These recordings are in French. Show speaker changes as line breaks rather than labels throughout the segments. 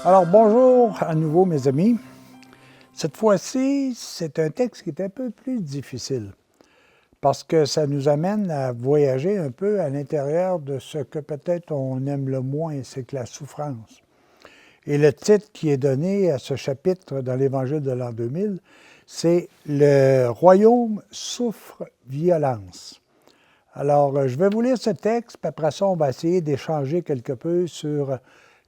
Alors, bonjour à nouveau, mes amis. Cette fois-ci, c'est un texte qui est un peu plus difficile parce que ça nous amène à voyager un peu à l'intérieur de ce que peut-être on aime le moins, c'est que la souffrance. Et le titre qui est donné à ce chapitre dans l'Évangile de l'an 2000, c'est « Le royaume souffre violence ». Alors, je vais vous lire ce texte, puis après ça, on va essayer d'échanger quelque peu sur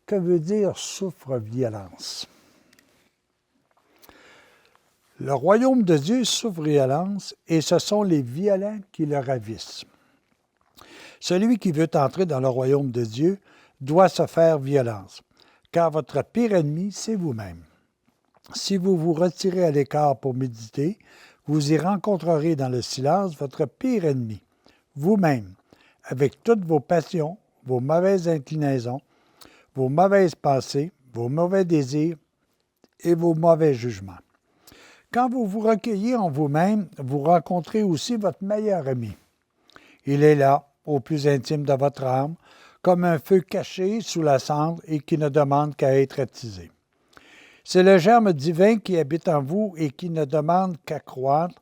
que veut dire souffre violence. Le royaume de Dieu souffre violence, et ce sont les violents qui le ravissent. Celui qui veut entrer dans le royaume de Dieu doit se faire violence, car votre pire ennemi, c'est vous-même. Si vous vous retirez à l'écart pour méditer, vous y rencontrerez dans le silence votre pire ennemi, vous-même, avec toutes vos passions, vos mauvaises inclinaisons, vos mauvaises pensées, vos mauvais désirs et vos mauvais jugements. Quand vous vous recueillez en vous-même, vous rencontrez aussi votre meilleur ami. Il est là, au plus intime de votre âme, comme un feu caché sous la cendre et qui ne demande qu'à être attisé. C'est le germe divin qui habite en vous et qui ne demande qu'à croître,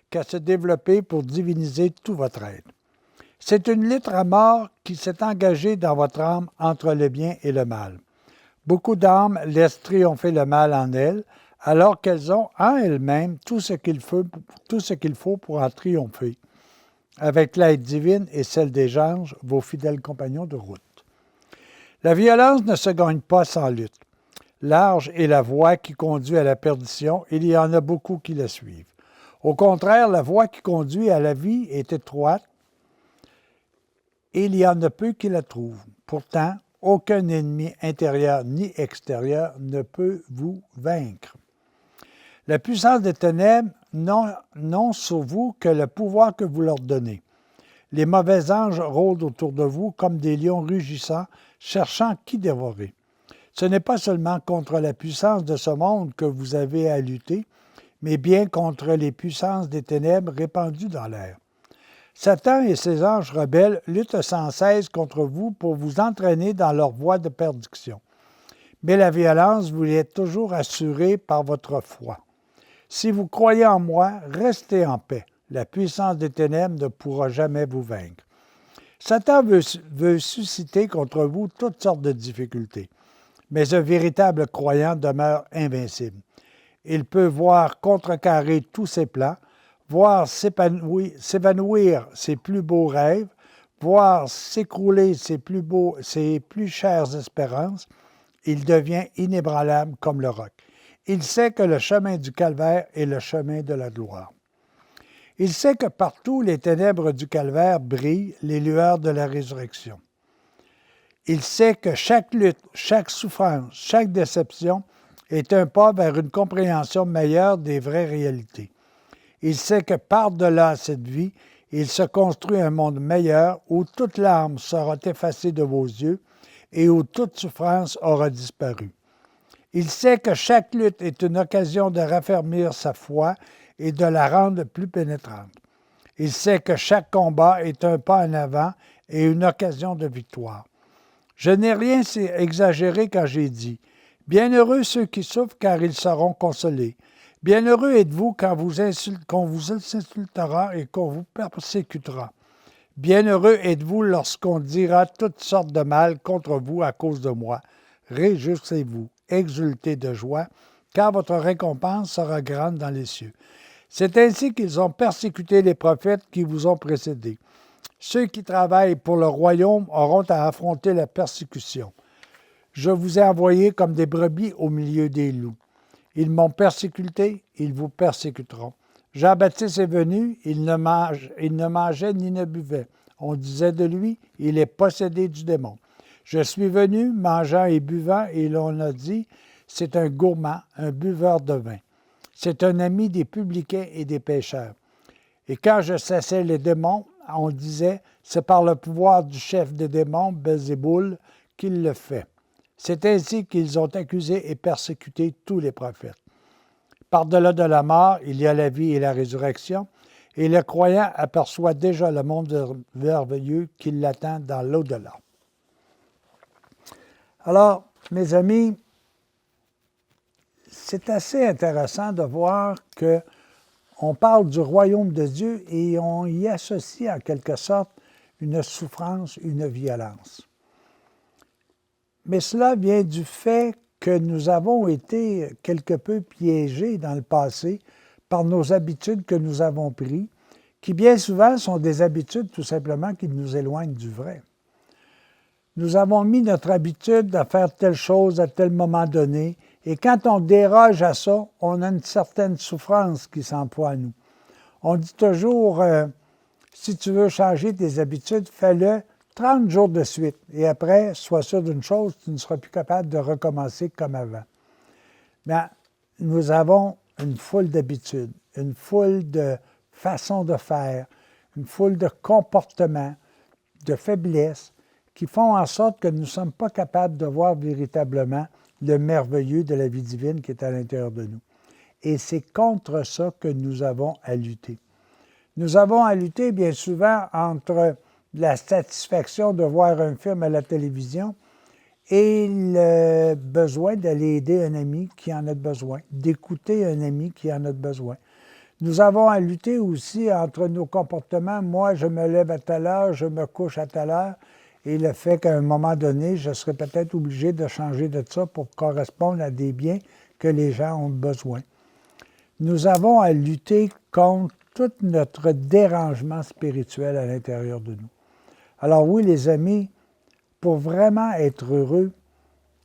qu'à se développer pour diviniser tout votre être. C'est une lutte à mort qui s'est engagée dans votre âme entre le bien et le mal. Beaucoup d'âmes laissent triompher le mal en elles, alors qu'elles ont en elles-mêmes tout ce qu'il faut pour en triompher, avec l'aide divine et celle des anges, vos fidèles compagnons de route. La violence ne se gagne pas sans lutte. Large est la voie qui conduit à la perdition, et il y en a beaucoup qui la suivent. Au contraire, la voie qui conduit à la vie est étroite, et il y en a peu qui la trouvent. Pourtant, aucun ennemi intérieur ni extérieur ne peut vous vaincre. La puissance des ténèbres n'ont sur vous que le pouvoir que vous leur donnez. Les mauvais anges rôdent autour de vous comme des lions rugissants, cherchant qui dévorer. Ce n'est pas seulement contre la puissance de ce monde que vous avez à lutter, mais bien contre les puissances des ténèbres répandues dans l'air. Satan et ses anges rebelles luttent sans cesse contre vous pour vous entraîner dans leur voie de perdition. Mais la violence vous est toujours assurée par votre foi. Si vous croyez en moi, restez en paix. La puissance des ténèbres ne pourra jamais vous vaincre. Satan veut susciter contre vous toutes sortes de difficultés, mais un véritable croyant demeure invincible. Il peut voir contrecarrer tous ses plans, voir s'évanouir ses plus beaux rêves, voir s'écrouler ses plus chères espérances. Il devient inébranlable comme le roc. Il sait que le chemin du calvaire est le chemin de la gloire. Il sait que partout les ténèbres du calvaire brillent les lueurs de la résurrection. Il sait que chaque lutte, chaque souffrance, chaque déception est un pas vers une compréhension meilleure des vraies réalités. Il sait que par-delà cette vie, il se construit un monde meilleur où toute larme sera effacée de vos yeux et où toute souffrance aura disparu. Il sait que chaque lutte est une occasion de raffermir sa foi et de la rendre plus pénétrante. Il sait que chaque combat est un pas en avant et une occasion de victoire. Je n'ai rien exagéré quand j'ai dit « Bienheureux ceux qui souffrent car ils seront consolés. Bienheureux êtes-vous quand qu'on vous insultera et qu'on vous persécutera. Bienheureux êtes-vous lorsqu'on dira toutes sortes de mal contre vous à cause de moi. Réjouissez-vous, exultez de joie, car votre récompense sera grande dans les cieux. C'est ainsi qu'ils ont persécuté les prophètes qui vous ont précédés. Ceux qui travaillent pour le royaume auront à affronter la persécution. Je vous ai envoyés comme des brebis au milieu des loups. Ils m'ont persécuté, ils vous persécuteront. Jean-Baptiste est venu, il ne mangeait ni ne buvait. On disait de lui, il est possédé du démon. Je suis venu, mangeant et buvant, et l'on a dit, c'est un gourmand, un buveur de vin. C'est un ami des publicains et des pécheurs. Et quand je chassais les démons, on disait, c'est par le pouvoir du chef des démons, Belzéboul, qu'il le fait. C'est ainsi qu'ils ont accusé et persécuté tous les prophètes. Par-delà de la mort, il y a la vie et la résurrection, et le croyant aperçoit déjà le monde merveilleux qui l'attend dans l'au-delà. Alors, mes amis, c'est assez intéressant de voir qu'on parle du royaume de Dieu et on y associe en quelque sorte une souffrance, une violence. Mais cela vient du fait que nous avons été quelque peu piégés dans le passé par nos habitudes que nous avons prises, qui bien souvent sont des habitudes tout simplement qui nous éloignent du vrai. Nous avons mis notre habitude à faire telle chose à tel moment donné, et quand on déroge à ça, on a une certaine souffrance qui s'emploie à nous. On dit toujours, si tu veux changer tes habitudes, fais-le 30 jours de suite. Et après, sois sûr d'une chose, tu ne seras plus capable de recommencer comme avant. Bien, nous avons une foule d'habitudes, une foule de façons de faire, une foule de comportements, de faiblesses, qui font en sorte que nous ne sommes pas capables de voir véritablement le merveilleux de la vie divine qui est à l'intérieur de nous. Et c'est contre ça que nous avons à lutter. Nous avons à lutter bien souvent entre la satisfaction de voir un film à la télévision et le besoin d'aller aider un ami qui en a besoin, d'écouter un ami qui en a besoin. Nous avons à lutter aussi entre nos comportements. Moi, je me lève à telle heure, je me couche à telle heure, et le fait qu'à un moment donné, je serais peut-être obligé de changer de ça pour correspondre à des biens que les gens ont besoin. Nous avons à lutter contre tout notre dérangement spirituel à l'intérieur de nous. Alors oui, les amis, pour vraiment être heureux,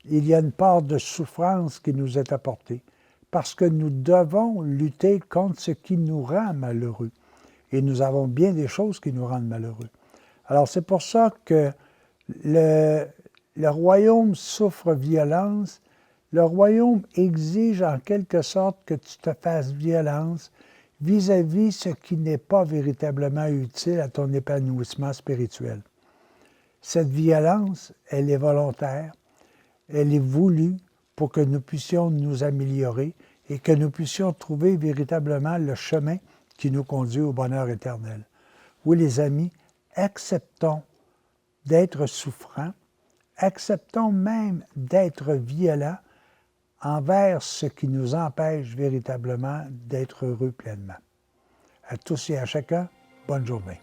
il y a une part de souffrance qui nous est apportée, parce que nous devons lutter contre ce qui nous rend malheureux. Et nous avons bien des choses qui nous rendent malheureux. Alors c'est pour ça que le royaume souffre violence. Le royaume exige en quelque sorte que tu te fasses violence vis-à-vis ce qui n'est pas véritablement utile à ton épanouissement spirituel. Cette violence, elle est volontaire, elle est voulue pour que nous puissions nous améliorer et que nous puissions trouver véritablement le chemin qui nous conduit au bonheur éternel. Oui, les amis, acceptons d'être souffrants, acceptons même d'être violents envers ce qui nous empêche véritablement d'être heureux pleinement. À tous et à chacun, bonne journée.